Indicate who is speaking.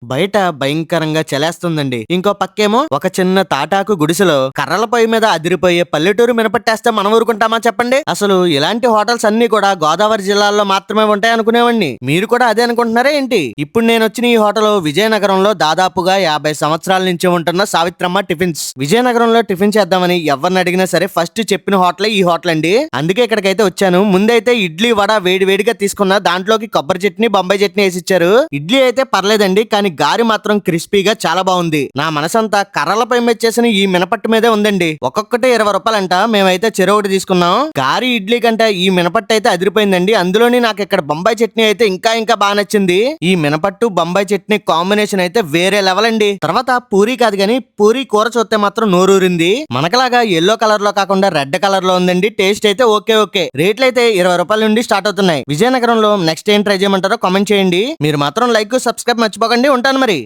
Speaker 1: బయట భయంకరంగా చలేస్తుందండి. ఇంకో పక్కేమో ఒక చిన్న తాటాకు గుడిసెలో కర్రల పొయ్యి మీద అదిరిపోయే పల్లెటూరు మినపట్టేస్తే మనం ఊరుకుంటామా చెప్పండి. అసలు ఇలాంటి హోటల్స్ అన్ని కూడా గోదావరి జిల్లాల్లో మాత్రమే ఉంటాయి అనుకునేవాడిని. మీరు కూడా అదే అనుకుంటున్నారా ఏంటి? ఇప్పుడు నేను వచ్చిన ఈ హోటల్ విజయనగరంలో దాదాపుగా 50 సంవత్సరాల నుంచి ఉంటున్న సావిత్రమ్మ టిఫిన్స్. విజయనగరంలో టిఫిన్ చేద్దామని ఎవరిని అడిగినా సరే ఫస్ట్ చెప్పిన హోటలే ఈ హోటల్ అండి. అందుకే ఇక్కడికైతే వచ్చాను. ముందైతే ఇడ్లీ వడ వేడి వేడిగా తీసుకున్న దాంట్లోకి కొబ్బరి చట్నీ బొంబాయి చట్నీ వేసి ఇచ్చారు. ఇడ్లీ అయితే పర్లేదండి, కానీ గారి మాత్రం క్రిస్పీగా చాలా బాగుంది. నా మనసంతా కర్రలపై మెచ్చేసిన ఈ మినపట్టు మీదే ఉందండి. ఒక్కొక్కటి 20 రూపాయలంట. మేమైతే చెరొకటి తీసుకున్నాం. గారి ఇడ్లీ కంటే ఈ మినపట్టు అయితే అదిరిపోయిందండి. అందులోని నాకు ఇక్కడ బొంబాయి చట్నీ అయితే ఇంకా బాగా నచ్చింది. ఈ మినపట్టు బొంబాయి చట్నీ కాంబినేషన్ అయితే వేరే లెవెల్ అండి. తర్వాత పూరి కాదు గానీ పూరి కూర చూస్తే మాత్రం నోరూరింది. మనకలాగా ఎల్లో కలర్ లో కాకుండా రెడ్ కలర్ లో ఉందండి. టేస్ట్ అయితే ఓకే. రేట్లు అయితే 20 రూపాయల నుండి స్టార్ట్ అవుతున్నాయి. విజయనగరంలో నెక్స్ట్ ఏం ట్రై చేయమంటారో కామెంట్ చేయండి. మీరు మాత్రం లైక్ సబ్స్క్రైబ్ మర్చిపోకండి. ఉంటాను మరి.